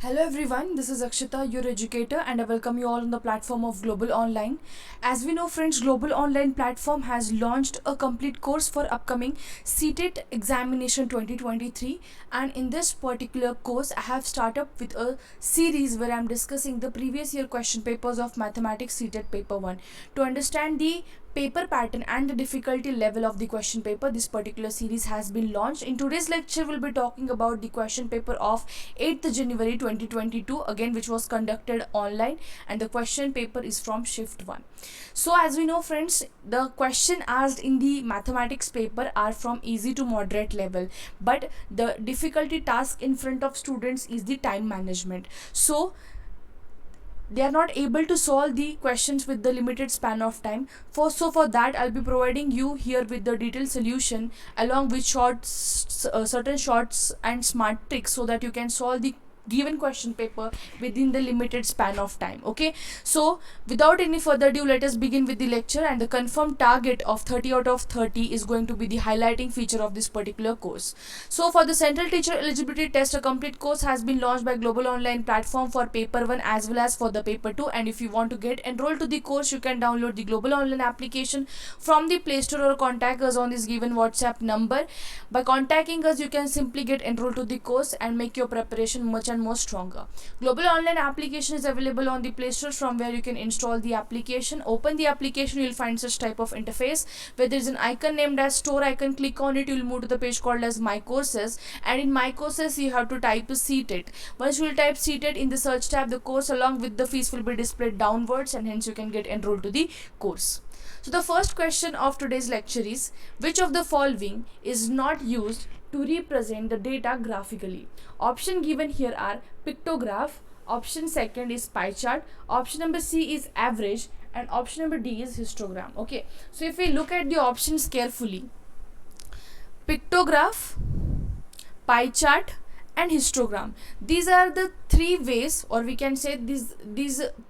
Hello everyone, this is Akshita, your educator, and I welcome you all on the platform of Global Online. As we know friends, Global Online platform has launched a complete course for upcoming CTET Examination 2023, and in this particular course I have started up with a series where I am discussing the previous year question papers of Mathematics CTET Paper 1. To understand the paper pattern and the difficulty level of the question paper, this particular series has been launched. In today's lecture we'll be talking about the question paper of 8th January 2022, again which was conducted online, and the question paper is from shift 1. So as we know friends, the question asked in the mathematics paper are from easy to moderate level, but the difficulty task in front of students is the time management. So they are not able to solve the questions with the limited span of time. For that I'll be providing you here with the detailed solution along with certain shorts and smart tricks so that you can solve the given question paper within the limited span of time. Okay, so without any further ado, let us begin with the lecture. And the confirmed target of 30 out of 30 is going to be the highlighting feature of this particular course. So for the central teacher eligibility test, a complete course has been launched by Global Online platform for paper 1 as well as for the paper 2. And if you want to get enrolled to the course, you can download the Global Online application from the Play Store or contact us on this given WhatsApp number. By contacting us, you can simply get enrolled to the course and make your preparation much and more stronger. Global Online application is available on the Play Store, from where you can install the application. Open the application, you will find such type of interface where there is an icon named as store icon. Click on it, you will move to the page called as My Courses, and in My Courses you have to type CTET. Once you will type CTET in the search tab, the course along with the fees will be displayed downwards, and hence you can get enrolled to the course. So the first question of today's lecture is, which of the following is not used to represent the data graphically? Option given here are pictograph, option second is pie chart, option number C is average, and option number D is histogram. Okay, so if we look at the options carefully, pictograph, pie chart and histogram, these are the three ways, or we can say these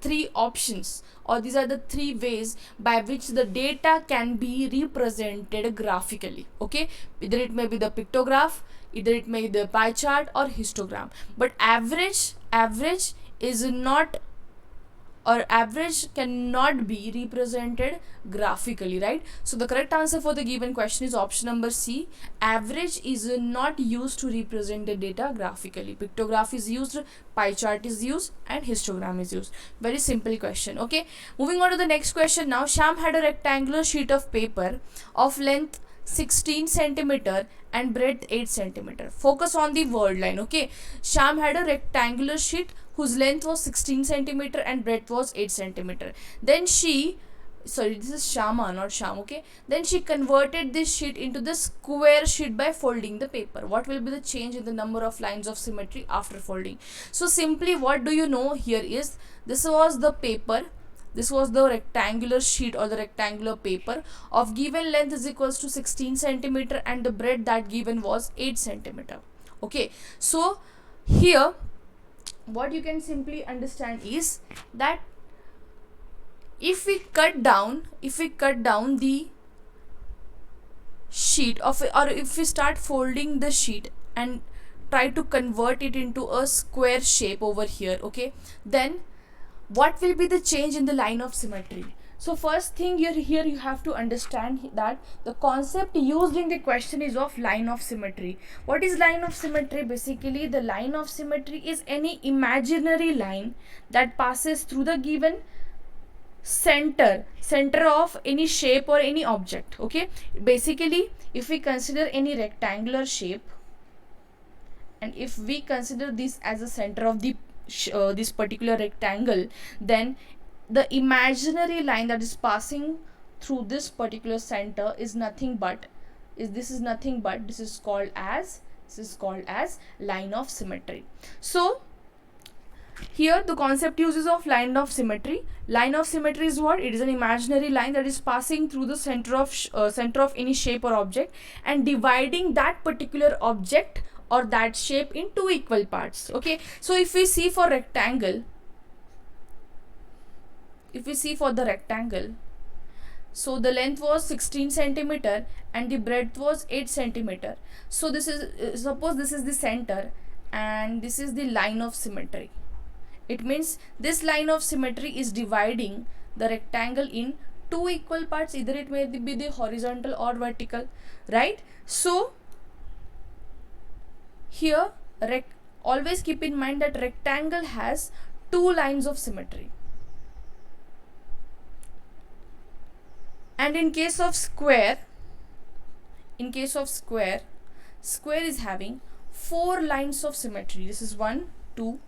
three options, or these are the three ways by which the data can be represented graphically. Okay, either it may be the pictograph, either it may be the pie chart or histogram, but average is not, or average cannot be represented graphically, right? So the correct answer for the given question is option number C. Average is not used to represent the data graphically. Pictograph is used, pie chart is used, and histogram is used. Very simple question. Okay, moving on to the next question now. Sham had a rectangular sheet of paper of length 16 centimeter and breadth 8 centimeter. Focus on the word line. Okay, Sham had a rectangular sheet whose length was 16 centimeter and breadth was 8 centimeter. Then she, sorry, this is Shama, not Sham. Okay, then she converted this sheet into the square sheet by folding the paper. What will be the change in the number of lines of symmetry after folding? So simply, what do you know here is, this was the paper, this was the rectangular sheet or the rectangular paper of given length is equals to 16 centimeter and the breadth that given was 8 centimeter. Okay, so here what you can simply understand is that if we cut down the sheet of, or if we start folding the sheet and try to convert it into a square shape over here, okay, then what will be the change in the line of symmetry? So first thing here you have to understand that the concept used in the question is of line of symmetry. What is line of symmetry? Basically, the line of symmetry is any imaginary line that passes through the given center of any shape or any object. Okay, basically if we consider any rectangular shape, and if we consider this as a center of the this particular rectangle, then the imaginary line that is passing through this particular center is nothing but this is called as line of symmetry. So here the concept uses of line of symmetry. Line of symmetry is what? It is an imaginary line that is passing through the center of any shape or object and dividing that particular object or that shape in two equal parts. Okay, so if we see for rectangle, so the length was 16 centimeter and the breadth was 8 centimeter. So this is suppose this is the center and this is the line of symmetry. It means this line of symmetry is dividing the rectangle in two equal parts, either it may be the horizontal or vertical, right? So here always keep in mind that rectangle has two lines of symmetry, and in case of square, square is having four lines of symmetry. This is 1, 2,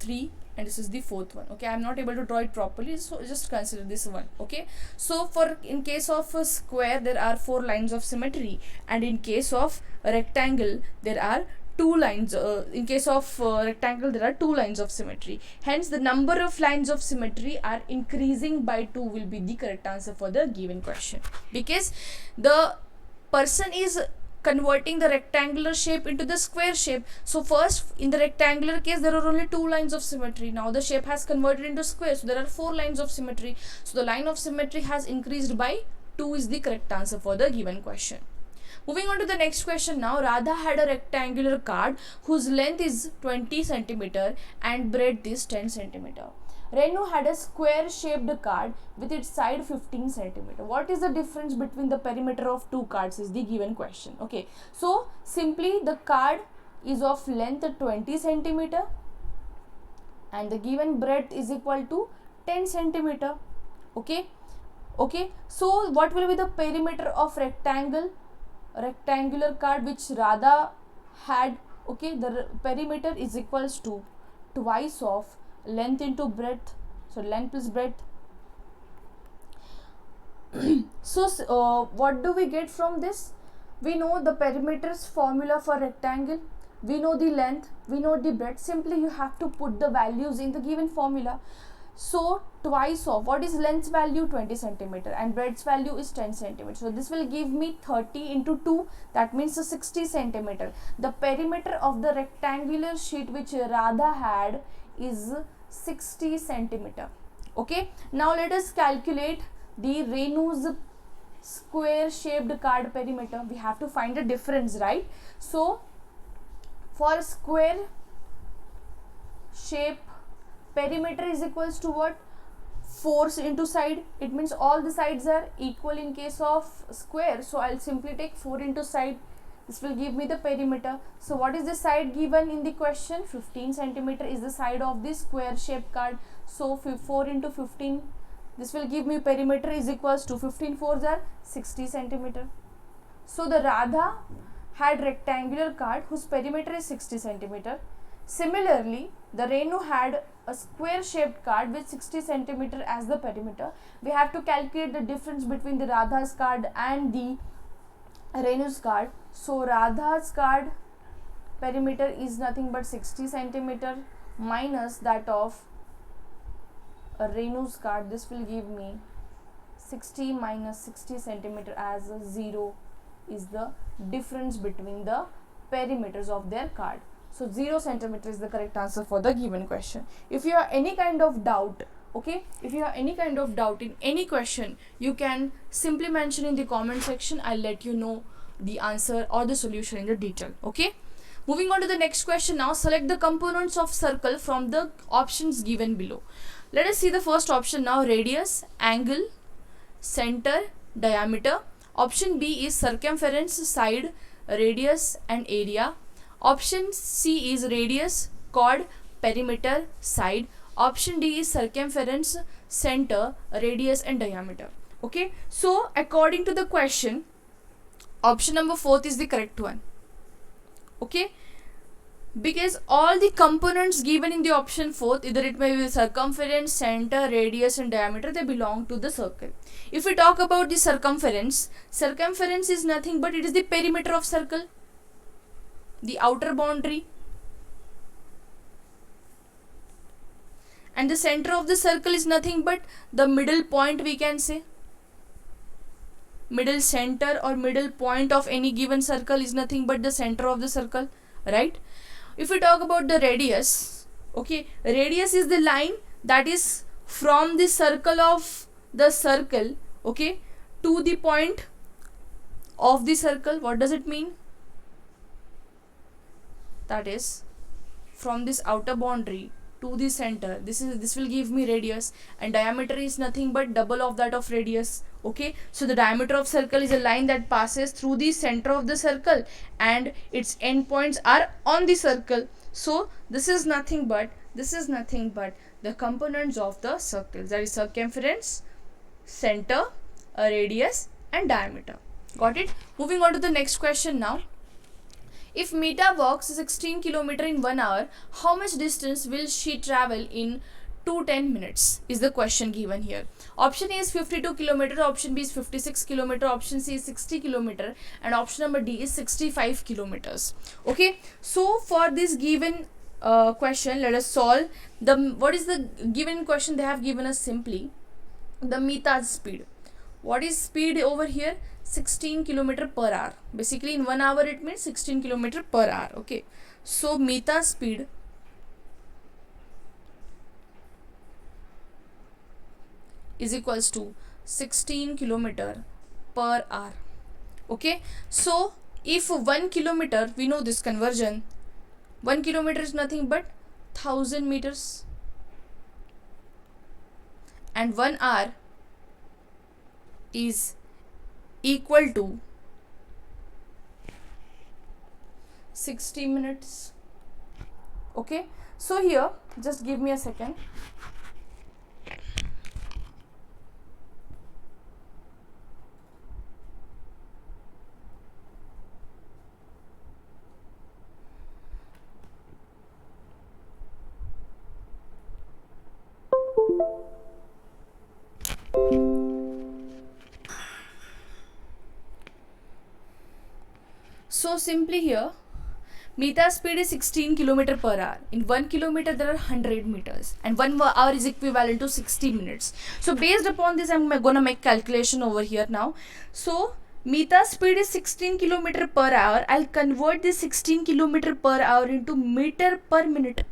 3, and this is the fourth one. Okay, I'm not able to draw it properly, so just consider this one. Okay, so in case of a square there are four lines of symmetry, and in case of a rectangle there are two lines. In case of rectangle there are two lines of symmetry, hence the number of lines of symmetry are increasing by 2 will be the correct answer for the given question, because the person is converting the rectangular shape into the square shape. So first, in the rectangular case there are only two lines of symmetry. Now the shape has converted into square, so there are four lines of symmetry. So the line of symmetry has increased by 2 is the correct answer for the given question. Moving on to the next question now. Radha had a rectangular card whose length is 20 cm and breadth is 10 cm. Renu had a square shaped card with its side 15 cm. What is the difference between the perimeter of two cards is the given question. Okay, so simply the card is of length 20 cm and the given breadth is equal to 10 cm. Okay, so what will be the perimeter of rectangular card which Radha had? Okay, the perimeter is equals to twice of length into breadth, so length plus breadth. So what do we get from this? We know the perimeter's formula for rectangle, we know the length, we know the breadth. Simply you have to put the values in the given formula. So twice of, what is length value? 20 cm and breadth value is 10 cm. So this will give me 30 into 2, that means 60 cm. The perimeter of the rectangular sheet which Radha had is 60 cm. Okay, now let us calculate the Renu's square shaped card perimeter. We have to find the difference, right? So for square shape, perimeter is equals to what? 4 into side. It means all the sides are equal in case of square, so I'll simply take 4 into side. This will give me the perimeter. So what is the side given in the question? 15 cm is the side of this square shaped card. So 4 into 15, this will give me perimeter is equals to 15 4s are 60 cm. So the Radha had rectangular card whose perimeter is 60 cm. Similarly, the Renu had a square shaped card with 60 cm as the perimeter. We have to calculate the difference between the Radha's card and the Renu's card. So Radha's card perimeter is nothing but 60 cm minus that of Renu's card. This will give me 60 minus 60 cm as 0 is the difference between the perimeters of their card. So 0 centimeter is the correct answer for the given question. If you have any kind of doubt, okay, if you have any kind of doubt in any question, you can simply mention in the comment section. I'll let you know the answer or the solution in the detail. Okay, moving on to the next question now. Select the components of circle from the options given below. Let us see the first option now. Radius, angle, center, diameter. Option B is circumference, side, radius and area. Option C is radius, chord, perimeter, side. Option D is circumference, center, radius and diameter. Okay, so according to the question, option number 4 is the correct one. Okay, because all the components given in the option 4, either it may be circumference, center, radius and diameter, they belong to the circle. If we talk about the circumference, circumference is nothing but it is the perimeter of circle, the outer boundary, and the center of the circle is nothing but the middle point, we can say. Middle center or middle point of any given circle is nothing but the center of the circle, right? If we talk about the radius, okay, radius is the line that is from the circle of the circle, okay, to the point of the circle. What does it mean? That is from this outer boundary to the center, this will give me radius, and diameter is nothing but double of that of radius. Okay, so the diameter of circle is a line that passes through the center of the circle and its endpoints are on the circle. So this is nothing but the components of the circle, that is circumference, center, a radius and diameter. Got it? Moving on to the next question now. If Mita walks 16 km in 1 hour, how much distance will she travel in 210 minutes is the question given here. Option A is 52 km, option B is 56 km, option C is 60 km and option number D is 65 kilometers. Okay, so for this given question, let us solve what is the given question. They have given us simply the Mita's speed. What is speed over here? 16 km per hour. Basically in 1 hour it means 16 km per hour. Okay, so Mita's speed is equals to 16 km per hour. Okay, so if 1 kilometer, we know this conversion, 1 kilometer is nothing but 1000 meters and 1 hour is equal to 60 minutes. Okay, so here just give me a second. So simply here, Mita's speed is 16 km per hour. In 1 kilometer there are 100 meters and 1 hour is equivalent to 60 minutes. So based upon this, I'm gonna make calculation over here now. So Mita's speed is 16 km per hour. I'll convert this 16 km per hour into meter per minute.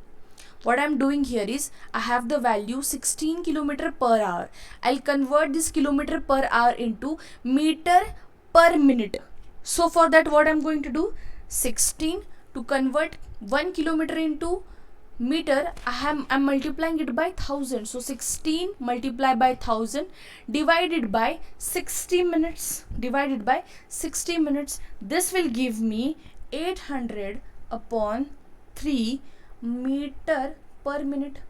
What I'm doing here is I have the value 16 km per hour. I'll convert this kilometer per hour into meter per minute. So for that, what I'm going to do, 16 to convert 1 kilometer into meter, I'm multiplying it by 1000. So 16 multiplied by 1000 divided by 60 minutes. This will give me 800 upon 3 meter per minute.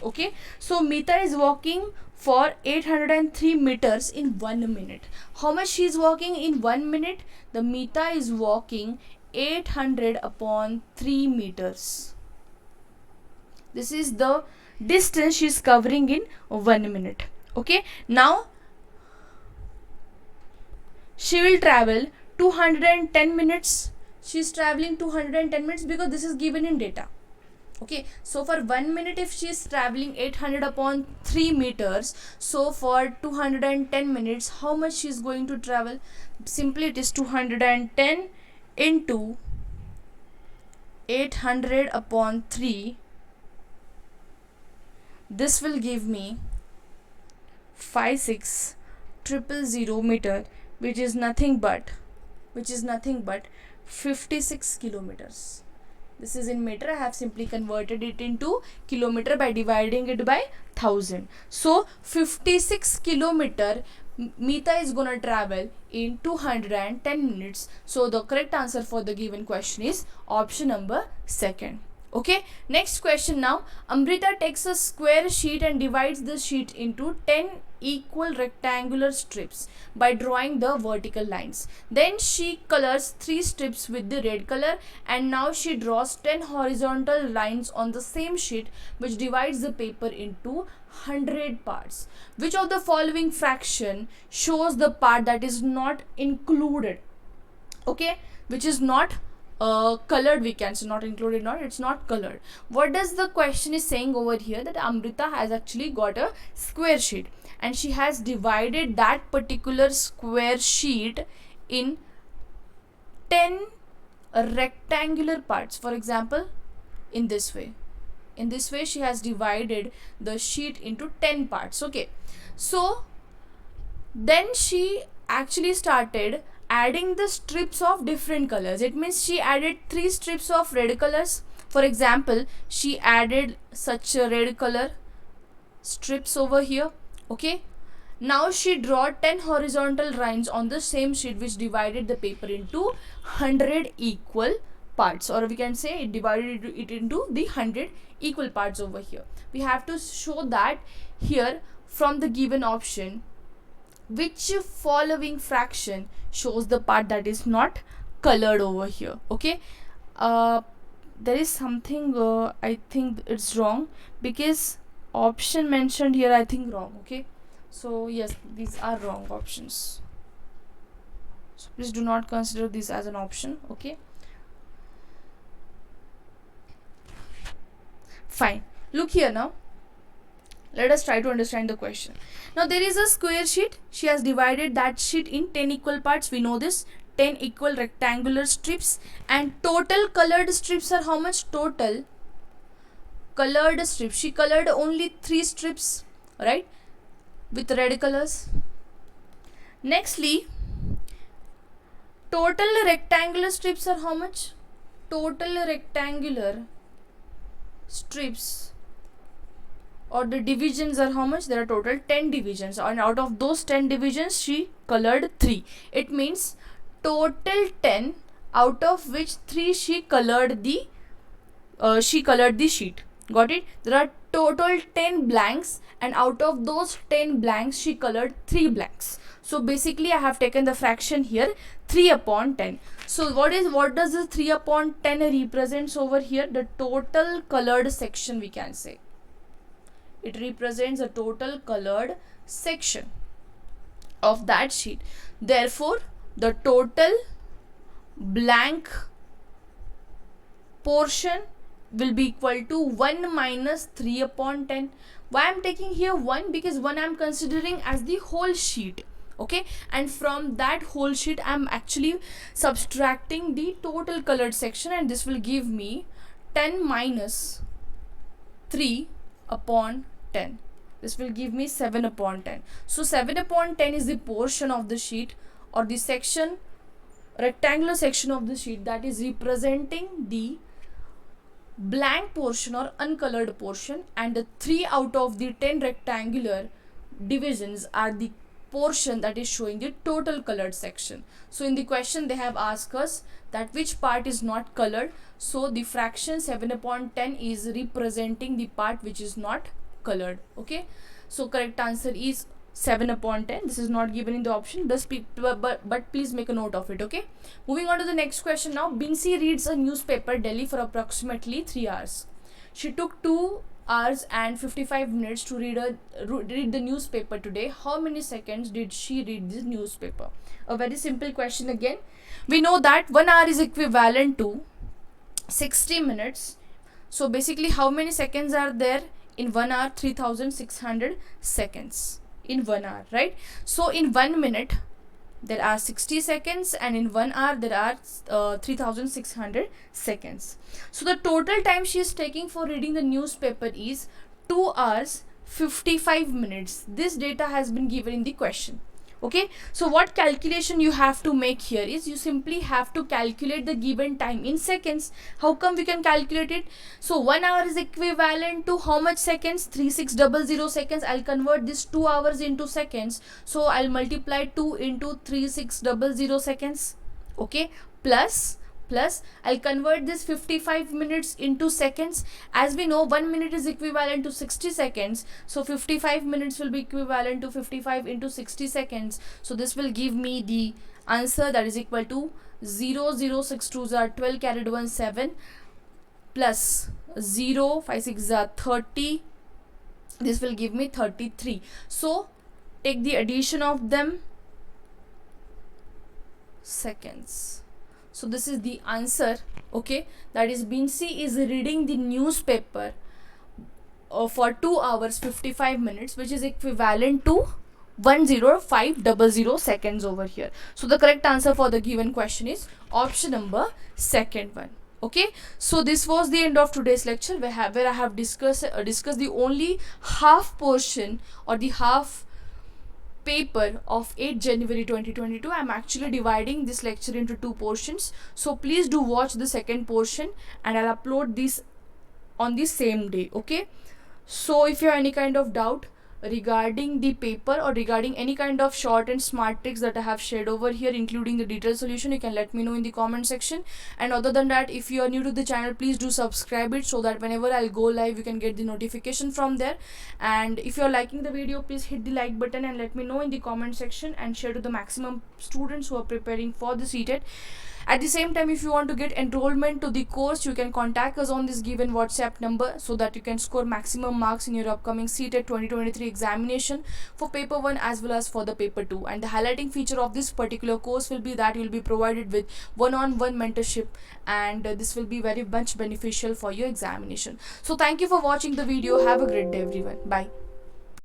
Okay, so Mita is walking for 803 meters in 1 minute. How much she is walking in 1 minute? The Mita is walking 800 upon 3 meters. This is the distance she is covering in 1 minute. Okay, now she will travel 210 minutes. She is traveling 210 minutes because this is given in data. Okay, so for 1 minute, if she is traveling 800 upon 3 meters, so for 210 minutes, how much she is going to travel? Simply it is 210 into 800 upon 3. This will give me 56,000 meter, which is nothing but 56 kilometers. This is in meter. I have simply converted it into kilometer by dividing it by 1000. So 56 kilometer Mita is gonna travel in 210 minutes. So the correct answer for the given question is option number 2. Okay, next question now. Amrita takes a square sheet and divides the sheet into 10 equal rectangular strips by drawing the vertical lines. Then she colors 3 strips with the red color, and now she draws 10 horizontal lines on the same sheet which divides the paper into 100 parts. Which of the following fraction shows the part that is not included? Okay, which is not colored, we can say, not included, not, it's not colored. What does the question is saying over here? That Amrita has actually got a square sheet and she has divided that particular square sheet in 10 rectangular parts. For example, in this way she has divided the sheet into 10 parts. Okay, so then she actually started adding the strips of different colors. It means she added 3 strips of red colors. For example, she added such a red color strips over here. Okay, now she draw 10 horizontal lines on the same sheet, which divided the paper into 100 equal parts, or we can say it divided it into the 100 equal parts over here. We have to show that here from the given option, which following fraction shows the part that is not colored over here. Okay, there is something I think it's wrong, because option mentioned here I think wrong. Okay, so yes, these are wrong options, so please do not consider this as an option. Okay, fine. Look here now, let us try to understand the question. Now there is a square sheet. She has divided that sheet in 10 equal parts. We know this. 10 equal rectangular strips, and total colored strips are how much? Total colored strips, she colored only 3 strips, right, with red colors. Nextly, total rectangular strips are how much? Total rectangular strips, or the divisions are how much? There are total 10 divisions, and out of those 10 divisions she colored 3. It means total 10, out of which 3 she colored the sheet. Got it? There are total 10 blanks, and out of those 10 blanks she colored 3 blanks. So basically I have taken the fraction here 3 upon 10. So what does the 3 upon 10 represents over here? The total colored section, we can say. It represents a total colored section of that sheet. Therefore, the total blank portion will be equal to 1 minus 3 upon 10. Why I am taking here 1? Because 1 I am considering as the whole sheet. Okay, and from that whole sheet I am actually subtracting the total colored section, and this will give me 10 minus 3 upon 10. This will give me 7 upon 10. So 7 upon 10 is the portion of the sheet, or the section, rectangular section of the sheet, that is representing the blank portion or uncolored portion, and the 3 out of the 10 rectangular divisions are the portion that is showing the total colored section. So in the question they have asked us that which part is not colored. So the fraction 7 upon 10 is representing the part which is not colored. Okay, so correct answer is 7 upon 10. This is not given in the option, but please make a note of it. Okay, moving on to the next question now. Binsi reads a newspaper daily for approximately 3 hours. She took 2 hours and 55 minutes to read the newspaper today. How many seconds did she read this newspaper? A very simple question again. We know that 1 hour is equivalent to 60 minutes. So basically how many seconds are there in 1 hour? 3600 seconds in 1 hour, right? So in 1 minute there are 60 seconds, and in 1 hour there are 3600 seconds. So the total time she is taking for reading the newspaper is 2 hours 55 minutes. This data has been given in the question. Okay, so what calculation you have to make here is you simply have to calculate the given time in seconds. How come we can calculate it? So 1 hour is equivalent to how much seconds? 3600 seconds. I'll convert this 2 hours into seconds. So I'll multiply 2 into 3600 seconds. Okay, plus I'll convert this 55 minutes into seconds. As we know, 1 minute is equivalent to 60 seconds. So 55 minutes will be equivalent to 55 into 60 seconds. So this will give me the answer, that is equal to 0.062 are 12 carried 1 7 plus 0 5 6 are 30. This will give me 33. So take the addition of them, seconds. So this is the answer. Okay, that is Binsi is reading the newspaper for 2 hours 55 minutes, which is equivalent to 10500 seconds over here. So the correct answer for the given question is option number second one. Okay, so this was the end of today's lecture, where I have discussed the only half portion, or the half paper of 8 January 2022. I'm actually dividing this lecture into two portions, so please do watch the second portion and I'll upload this on the same day. Okay, so if you have any kind of doubt regarding the paper or regarding any kind of short and smart tricks that I have shared over here, including the detailed solution, you can let me know in the comment section. And other than that, if you are new to the channel, please do subscribe it so that whenever I'll go live, you can get the notification from there. And if you're liking the video, please hit the like button and let me know in the comment section and share to the maximum students who are preparing for the CTET. At the same time, if you want to get enrollment to the course, you can contact us on this given WhatsApp number so that you can score maximum marks in your upcoming CTET 2023 examination for paper 1 as well as for the paper 2. And the highlighting feature of this particular course will be that you will be provided with one-on-one mentorship, and this will be very much beneficial for your examination. So thank you for watching the video. Have a great day everyone. Bye.